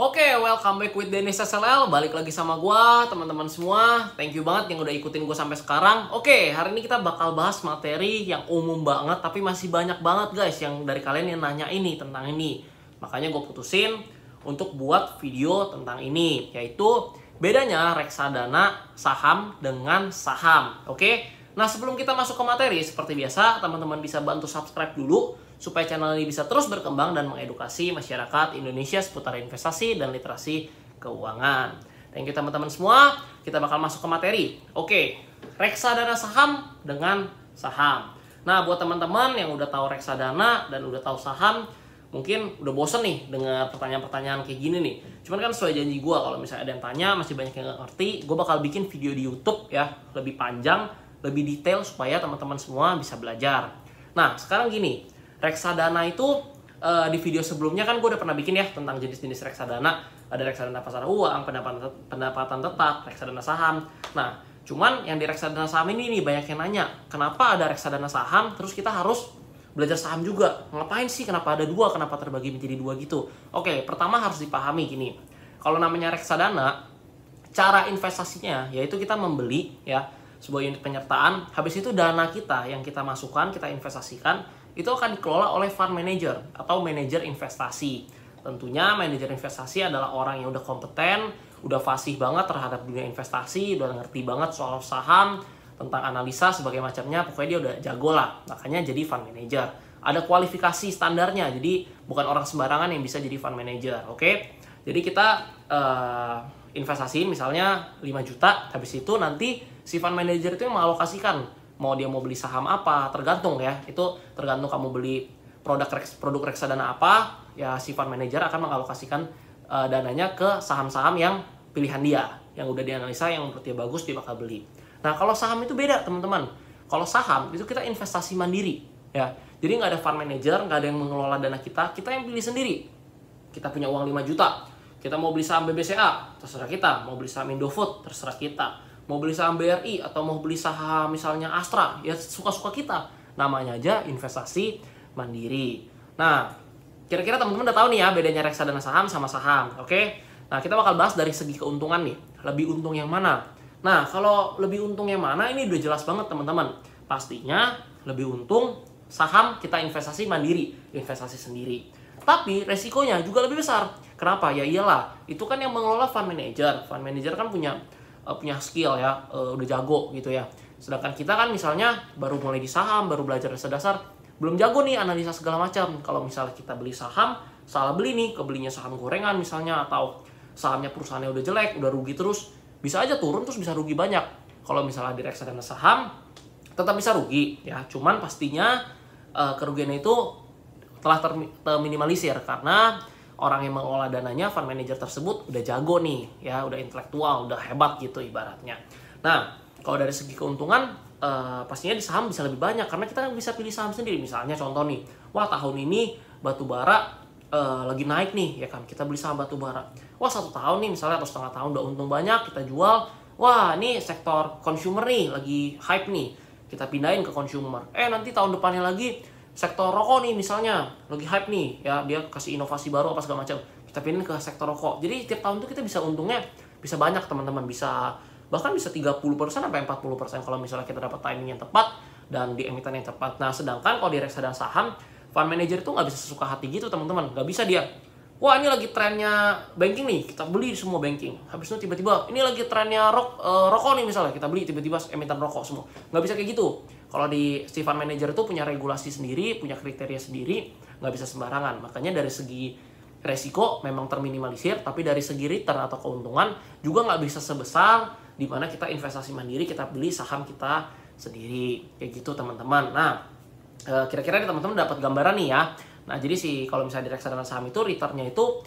Oke, welcome back with Dennis SLL. Balik lagi sama gua, teman-teman semua. Thank you banget yang udah ikutin gua sampai sekarang. Oke, hari ini kita bakal bahas materi yang umum banget, tapi masih banyak banget guys yang dari kalian yang nanya ini tentang ini. Makanya gue putusin untuk buat video tentang ini, yaitu bedanya reksadana saham dengan saham. Oke, nah sebelum kita masuk ke materi, seperti biasa, teman-teman bisa bantu subscribe dulu supaya channel ini bisa terus berkembang dan mengedukasi masyarakat Indonesia seputar investasi dan literasi keuangan. Thank you teman-teman semua. Kita bakal masuk ke materi. Oke, reksadana saham dengan saham. Nah, buat teman-teman yang udah tahu reksadana dan udah tahu saham, mungkin udah bosen nih dengar pertanyaan-pertanyaan kayak gini nih. Cuman kan sesuai janji gue, kalau misalnya ada yang tanya, masih banyak yang gak ngerti, gue bakal bikin video di YouTube ya, lebih panjang, lebih detail supaya teman-teman semua bisa belajar. Nah, sekarang gini, reksadana itu di video sebelumnya kan gue udah pernah bikin ya tentang jenis-jenis reksadana. Ada reksadana pasar uang, pendapatan tetap, reksadana saham. Nah, cuman yang di reksadana saham ini nih banyak yang nanya, kenapa ada reksadana saham terus kita harus belajar saham juga? Ngapain sih, kenapa ada dua, kenapa terbagi menjadi dua gitu? Oke, pertama harus dipahami gini. Kalau namanya reksadana, cara investasinya yaitu kita membeli ya sebuah unit penyertaan, habis itu dana kita yang kita masukkan, kita investasikan, itu akan dikelola oleh fund manager atau manajer investasi. Tentunya manajer investasi adalah orang yang udah kompeten, udah fasih banget terhadap dunia investasi, udah ngerti banget soal saham, tentang analisa sebagai macamnya, pokoknya dia udah jago lah. Makanya jadi fund manager. Ada kualifikasi standarnya, jadi bukan orang sembarangan yang bisa jadi fund manager, oke? Jadi kita investasiin misalnya 5 juta, habis itu nanti si fund manager itu yang mengalokasikan mau dia mau beli saham apa, tergantung ya. Itu tergantung kamu beli produk reksadana apa, ya si fund manager akan mengalokasikan dananya ke saham-saham yang pilihan dia, yang udah dianalisa, yang menurut dia bagus, dia bakal beli. Nah, kalau saham itu beda, teman-teman. Kalau saham itu kita investasi mandiri, ya. Jadi nggak ada fund manager, nggak ada yang mengelola dana kita yang pilih sendiri. Kita punya uang 5 juta, kita mau beli saham BBCA, terserah kita. Mau beli saham Indofood, terserah kita. Mau beli saham BRI atau mau beli saham misalnya Astra, ya suka-suka kita. Namanya aja investasi mandiri. Nah, kira-kira teman-teman udah tahu nih ya bedanya reksadana saham sama saham, oke? Nah, kita bakal bahas dari segi keuntungan nih. Lebih untung yang mana? Nah, kalau lebih untung yang mana ini udah jelas banget teman-teman. Pastinya lebih untung saham kita investasi mandiri, investasi sendiri. Tapi resikonya juga lebih besar. Kenapa? Ya iyalah, itu kan yang mengelola fund manager. Fund manager kan punya skill ya, udah jago gitu ya. Sedangkan kita kan misalnya baru mulai di saham, baru belajar dasar-dasar, belum jago nih analisa segala macam. Kalau misalnya kita beli saham, salah beli nih, kebelinya saham gorengan misalnya, atau sahamnya perusahaannya udah jelek, udah rugi terus, bisa aja turun terus bisa rugi banyak. Kalau misalnya di reksadana saham, tetap bisa rugi ya, cuman pastinya kerugiannya itu telah terminimalisir karena orang yang mengelola dananya, fund manager tersebut udah jago nih, ya udah intelektual, udah hebat gitu ibaratnya. Nah, kalau dari segi keuntungan, pastinya di saham bisa lebih banyak karena kita bisa pilih saham sendiri. Misalnya contoh nih, wah tahun ini batu bara lagi naik nih, ya kan? Kita beli saham batu bara. Wah 1 tahun nih misalnya atau setengah tahun udah untung banyak, kita jual. Wah ini sektor consumer nih lagi hype nih, kita pindahin ke consumer. Nanti tahun depannya lagi sektor rokok nih misalnya lagi hype nih, ya dia kasih inovasi baru apa segala macam, kita pindahin ke sektor rokok. Jadi tiap tahun tuh kita bisa untungnya bisa banyak teman-teman, bisa bahkan bisa 30% sampai 40% kalau misalnya kita dapat timing yang tepat dan di emiten yang tepat. Nah, sedangkan kalau di reksadana saham, fund manager itu nggak bisa sesuka hati gitu teman-teman. Nggak bisa dia, wah ini lagi trennya banking nih, kita beli semua banking. Habis itu tiba-tiba ini lagi trennya rokok nih misalnya, kita beli tiba-tiba emiten rokok semua. Nggak bisa kayak gitu. Kalau di fund manager itu punya regulasi sendiri, punya kriteria sendiri, nggak bisa sembarangan. Makanya dari segi resiko memang terminimalisir, tapi dari segi return atau keuntungan juga nggak bisa sebesar di mana kita investasi mandiri, kita beli saham kita sendiri. Kayak gitu teman-teman. Nah, kira-kira teman-teman dapat gambaran nih ya. Nah, jadi sih kalau misalnya di reksadana saham itu returnnya itu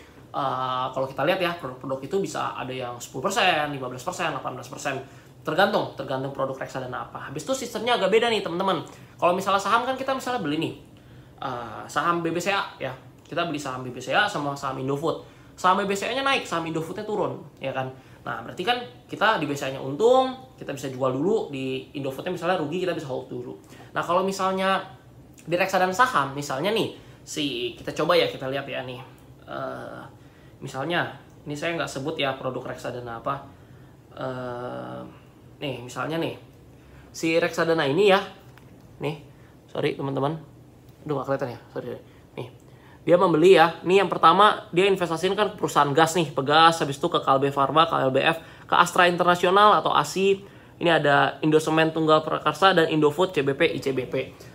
kalau kita lihat ya, produk-produk itu bisa ada yang 10%, 15%, 18%. Tergantung produk reksadana apa. Habis itu sistemnya agak beda nih teman-teman. Kalau misalnya saham kan kita misalnya beli nih saham BBCA ya. Kita beli saham BBCA sama saham Indofood. Saham BBCA-nya naik, saham Indofood-nya turun, ya kan? Nah, berarti kan kita di BBCA-nya untung, kita bisa jual dulu, di Indofood-nya misalnya rugi, kita bisa hold dulu. Nah, kalau misalnya di reksadana saham, misalnya nih, kita coba ya, kita lihat ya nih. Misalnya Ini saya nggak sebut ya produk reksadana apa. Nih misalnya nih si reksadana ini ya, nih sorry teman-teman, udah nggak kelihatan ya, sorry. Nih dia membeli ya, nih yang pertama dia investasiin kan perusahaan gas nih, Pegas, habis itu ke Kalbe Farma, KLBF, ke Astra Internasional atau ASI. Ini ada Indosemen Tunggal Prakarsa dan Indofood, CBP, ICBP.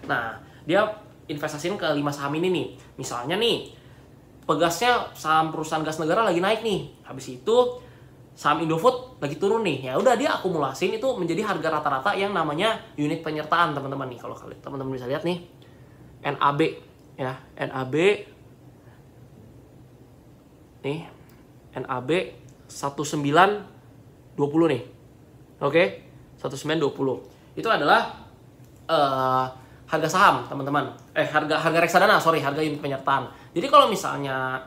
Nah dia investasiin ke 5 saham ini nih. Misalnya nih Pegasnya saham perusahaan gas negara lagi naik nih, habis itu saham Indofood lagi turun nih, ya udah dia akumulasin itu menjadi harga rata-rata yang namanya unit penyertaan teman-teman nih. Kalau teman-teman bisa lihat nih NAB ya, NAB nih, NAB 1920 nih, oke, 1920 itu adalah harga saham teman-teman, harga reksadana, sorry, harga unit penyertaan. Jadi kalau misalnya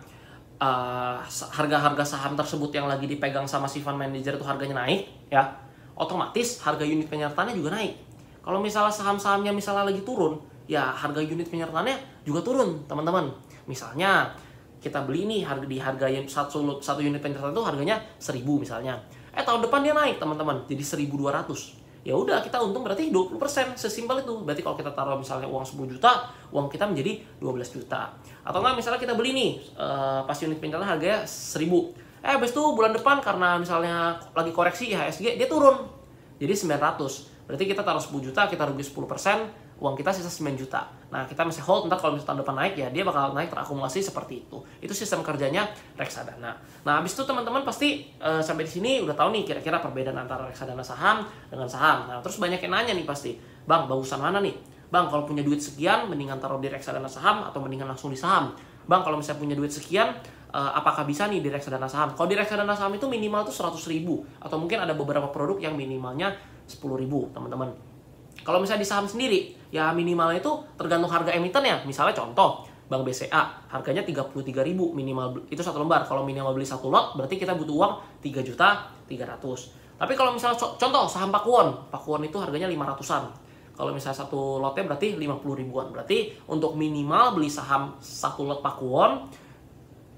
harga-harga saham tersebut yang lagi dipegang sama si fund manager itu harganya naik ya, otomatis harga unit penyertaannya juga naik. Kalau misalnya saham-sahamnya misalnya lagi turun, ya harga unit penyertaannya juga turun teman-teman. Misalnya kita beli nih di harga yang satu unit penyertaan itu harganya 1000 misalnya, tahun depan dia naik teman-teman jadi 1200. Ya udah kita untung berarti 20%, sesimpel itu. Berarti kalau kita taruh misalnya uang 10 juta, uang kita menjadi 12 juta. Atau enggak misalnya kita beli nih pas unit penyertaan harganya 1000. Habis itu bulan depan karena misalnya lagi koreksi IHSG dia turun jadi 900. Berarti kita taruh 10 juta, kita rugi 10%, uang kita sisa 9 juta. Nah, kita masih hold, ntar kalau misalnya tahun depan naik ya dia bakal naik terakumulasi seperti itu. Itu sistem kerjanya reksadana. Nah, habis itu teman-teman pasti sampai di sini udah tahu nih kira-kira perbedaan antara reksadana saham dengan saham. Nah, terus banyak yang nanya nih pasti, "Bang, bagusan mana nih? Bang, kalau punya duit sekian mendingan taruh di reksadana saham atau mendingan langsung di saham? Bang, kalau misalnya punya duit sekian apakah bisa nih di reksadana saham?" Kalau di reksadana saham itu minimal tuh 100.000 atau mungkin ada beberapa produk yang minimalnya 10.000, teman-teman. Kalau misalnya di saham sendiri, ya minimalnya itu tergantung harga emitennya. Misalnya contoh, Bank BCA, harganya 33.000 minimal, itu satu lembar. Kalau minimal beli satu lot, berarti kita butuh uang 3.300.000. Tapi kalau misalnya contoh saham Pakuwon itu harganya 500-an. Kalau misalnya satu lotnya berarti 50 ribuan. Berarti untuk minimal beli saham satu lot Pakuwon,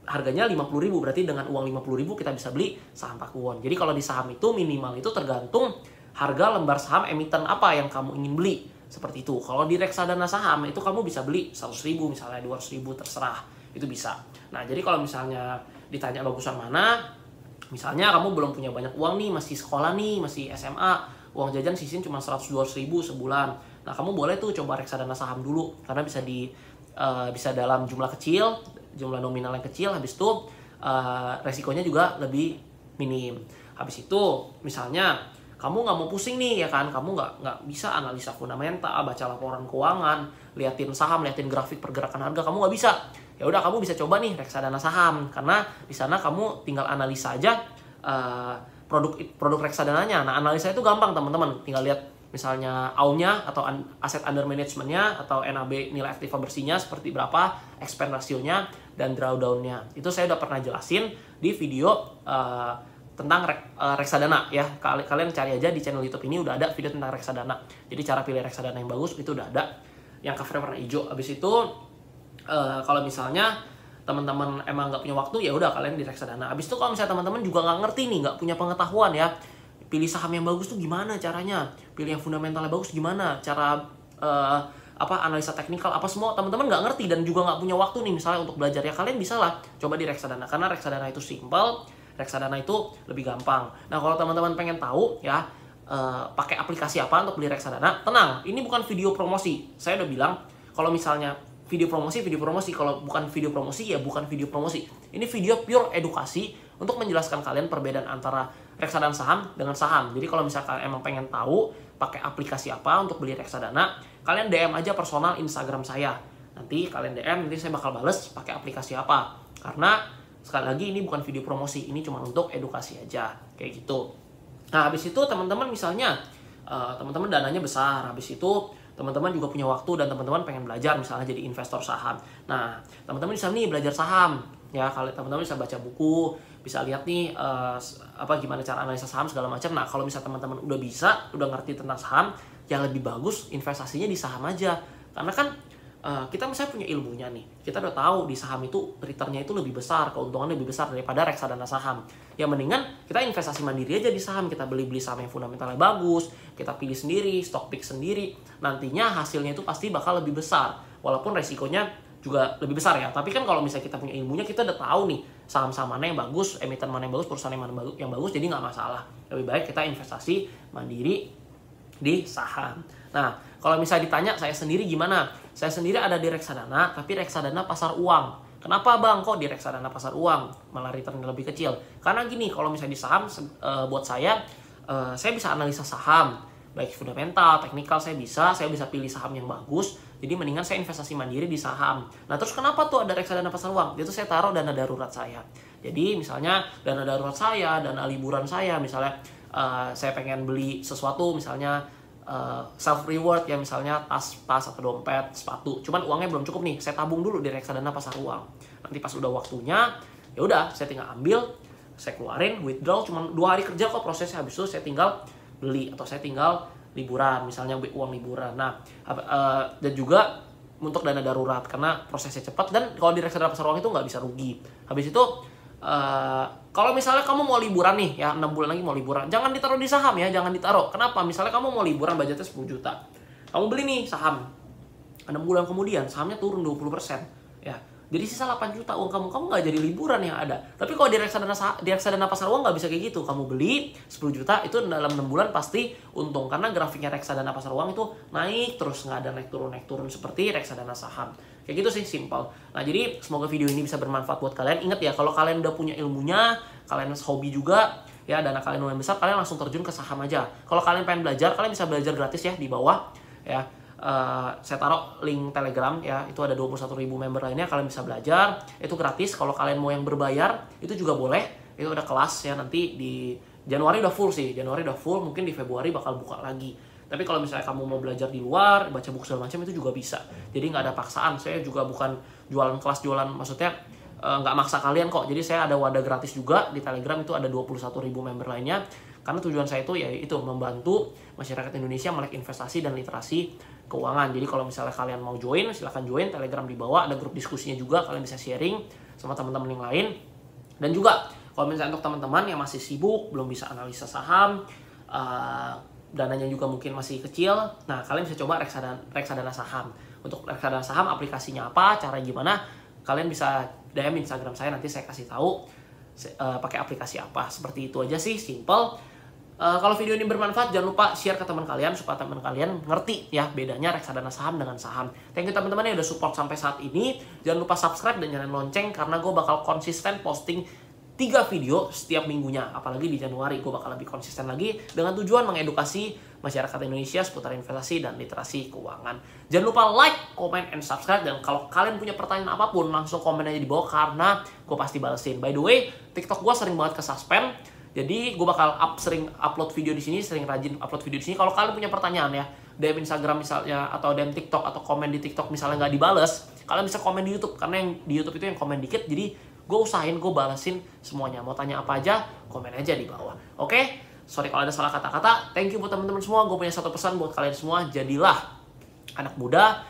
harganya 50.000, berarti dengan uang 50.000 kita bisa beli saham Pakuwon. Jadi kalau di saham itu minimal itu tergantung harga lembar saham emiten apa yang kamu ingin beli, seperti itu. Kalau di reksadana saham itu kamu bisa beli 100.000 misalnya, 200.000 terserah, itu bisa. Nah jadi kalau misalnya ditanya bagusan mana, misalnya kamu belum punya banyak uang nih, masih sekolah nih, masih SMA, uang jajan sisin cuma 100-200.000 sebulan. Nah kamu boleh tuh coba reksadana saham dulu, karena bisa dalam jumlah kecil, jumlah nominal yang kecil, habis itu resikonya juga lebih minim. Habis itu misalnya kamu nggak mau pusing nih ya kan, kamu nggak bisa analisa fundamental, baca laporan keuangan, liatin saham, liatin grafik pergerakan harga, kamu nggak bisa. Ya udah kamu bisa coba nih reksadana saham, karena di sana kamu tinggal analisa aja produk reksadananya. Nah analisa itu gampang teman-teman, tinggal lihat misalnya AUM-nya atau aset under management-nya atau NAB nilai aktiva bersihnya seperti berapa, expand ratio-nya dan drawdown-nya. Itu saya udah pernah jelasin di video tentang reksadana ya. Kalian cari aja di channel YouTube ini udah ada video tentang reksadana. Jadi cara pilih reksadana yang bagus itu udah ada. Yang covernya warna hijau. Habis itu kalau misalnya teman-teman emang nggak punya waktu ya udah kalian di reksadana. Habis itu kalau misalnya teman-teman juga nggak ngerti nih, nggak punya pengetahuan ya, pilih saham yang bagus tuh gimana caranya, pilih yang fundamentalnya bagus gimana, cara analisa teknikal apa semua teman-teman nggak ngerti dan juga nggak punya waktu nih misalnya untuk belajar, ya kalian bisa lah coba di reksadana, karena reksadana itu simple, reksadana itu lebih gampang. Nah kalau teman-teman pengen tahu ya pakai aplikasi apa untuk beli reksadana, tenang, ini bukan video promosi. Saya udah bilang kalau misalnya video promosi, kalau bukan video promosi ya bukan video promosi. Ini video pure edukasi untuk menjelaskan kalian perbedaan antara reksadana saham dengan saham. Jadi kalau misalkan emang pengen tahu pakai aplikasi apa untuk beli reksadana, kalian DM aja personal Instagram saya. Nanti kalian DM, nanti saya bakal bales pakai aplikasi apa. Karena sekali lagi ini bukan video promosi, ini cuma untuk edukasi aja, kayak gitu. Nah habis itu teman-teman misalnya teman-teman dananya besar, habis itu teman-teman juga punya waktu dan teman-teman pengen belajar misalnya jadi investor saham. Nah teman-teman bisa nih belajar saham ya, kalau teman-teman bisa baca buku, bisa lihat nih gimana cara analisa saham segala macam. Nah kalau misalnya teman-teman udah ngerti tentang saham, yang lebih bagus investasinya di saham aja, karena kan kita misalnya punya ilmunya nih, kita udah tahu di saham itu returnnya itu lebih besar, keuntungan lebih besar daripada reksadana saham. Ya mendingan kita investasi mandiri aja di saham, kita beli saham yang fundamentalnya bagus, kita pilih sendiri, stock pick sendiri, nantinya hasilnya itu pasti bakal lebih besar, walaupun resikonya juga lebih besar ya. Tapi kan kalau misalnya kita punya ilmunya, kita udah tahu nih saham-saham mana yang bagus, emiten mana yang bagus, perusahaan yang mana yang bagus, jadi nggak masalah. Lebih baik kita investasi mandiri di saham. Nah, kalau misalnya ditanya saya sendiri gimana? Saya sendiri ada di reksadana, tapi reksadana pasar uang. Kenapa bang kok di reksadana pasar uang malah returnnya lebih kecil? Karena gini, kalau misalnya di saham, buat saya bisa analisa saham, baik fundamental, teknikal saya bisa pilih saham yang bagus. Jadi mendingan saya investasi mandiri di saham. Nah terus kenapa tuh ada reksadana pasar uang? Itu saya taruh dana darurat saya. Jadi misalnya dana darurat saya, dana liburan saya, misalnya saya pengen beli sesuatu, misalnya self reward ya, misalnya tas atau dompet, sepatu, cuman uangnya belum cukup nih, saya tabung dulu di reksadana pasar uang. Nanti pas udah waktunya, ya udah saya tinggal ambil, saya keluarin, withdraw, cuma 2 hari kerja kok prosesnya, habis itu saya tinggal beli atau saya tinggal liburan, misalnya uang liburan. Nah dan juga untuk dana darurat karena prosesnya cepat, dan kalau di reksadana pasar uang itu nggak bisa rugi. Habis itu kalau misalnya kamu mau liburan nih ya, 6 bulan lagi mau liburan, jangan ditaruh di saham ya, jangan ditaruh. Kenapa? Misalnya kamu mau liburan budgetnya 10 juta. Kamu beli nih saham. 6 bulan kemudian sahamnya turun 20% ya. Jadi sisa 8 juta uang kamu nggak jadi liburan yang ada. Tapi kalau di reksadana pasar uang nggak bisa kayak gitu. Kamu beli 10 juta itu dalam 6 bulan pasti untung, karena grafiknya reksadana pasar uang itu naik terus, nggak ada naik turun seperti reksadana saham. Kayak gitu sih, simple. Nah, jadi semoga video ini bisa bermanfaat buat kalian. Ingat ya, kalau kalian udah punya ilmunya, kalian hobi juga, ya dana kalian lumayan besar, kalian langsung terjun ke saham aja. Kalau kalian pengen belajar, kalian bisa belajar gratis ya di bawah. Ya, saya taruh link Telegram ya, itu ada 21.000 member lainnya, kalian bisa belajar. Itu gratis. Kalau kalian mau yang berbayar, itu juga boleh. Itu ada kelas ya, nanti di Januari udah full sih. Januari udah full, mungkin di Februari bakal buka lagi. Tapi kalau misalnya kamu mau belajar di luar, baca buku segala macam, itu juga bisa. Jadi nggak ada paksaan. Saya juga bukan jualan kelas, maksudnya nggak maksa kalian kok. Jadi saya ada wadah gratis juga di Telegram, itu ada 21.000 member lainnya. Karena tujuan saya itu ya itu membantu masyarakat Indonesia melek investasi dan literasi keuangan. Jadi kalau misalnya kalian mau join, silahkan join Telegram di bawah. Ada grup diskusinya juga, kalian bisa sharing sama teman-teman yang lain. Dan juga kalau misalnya untuk teman-teman yang masih sibuk, belum bisa analisa saham, dananya juga mungkin masih kecil, nah kalian bisa coba reksadana saham. Untuk reksadana saham aplikasinya apa, cara gimana, kalian bisa DM Instagram saya, nanti saya kasih tahu pakai aplikasi apa. Seperti itu aja sih, simple. Kalau video ini bermanfaat, jangan lupa share ke teman kalian supaya teman kalian ngerti ya bedanya reksadana saham dengan saham. Thank you teman-teman yang udah support sampai saat ini. Jangan lupa subscribe dan nyalain lonceng, karena gue bakal konsisten posting 3 video setiap minggunya, apalagi di Januari gue bakal lebih konsisten lagi dengan tujuan mengedukasi masyarakat Indonesia seputar investasi dan literasi keuangan. Jangan lupa like, comment, and subscribe, dan kalau kalian punya pertanyaan apapun langsung komen aja di bawah karena gue pasti balesin. By the way, TikTok gue sering banget ke-suspend, jadi gue bakal sering upload video di sini, sering rajin upload video di sini. Kalau kalian punya pertanyaan ya, DM Instagram misalnya atau DM TikTok atau komen di TikTok misalnya nggak dibales, kalian bisa komen di YouTube, karena yang di YouTube itu yang komen dikit, jadi gue usahain gue balesin semuanya. Mau tanya apa aja, komen aja di bawah. Oke? Sorry kalau ada salah kata-kata. Thank you buat teman-teman semua. Gue punya satu pesan buat kalian semua. Jadilah anak muda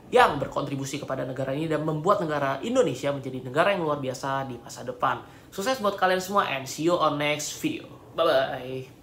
yang berkontribusi kepada negara ini dan membuat negara Indonesia menjadi negara yang luar biasa di masa depan. Sukses buat kalian semua and see you on next video. Bye-bye.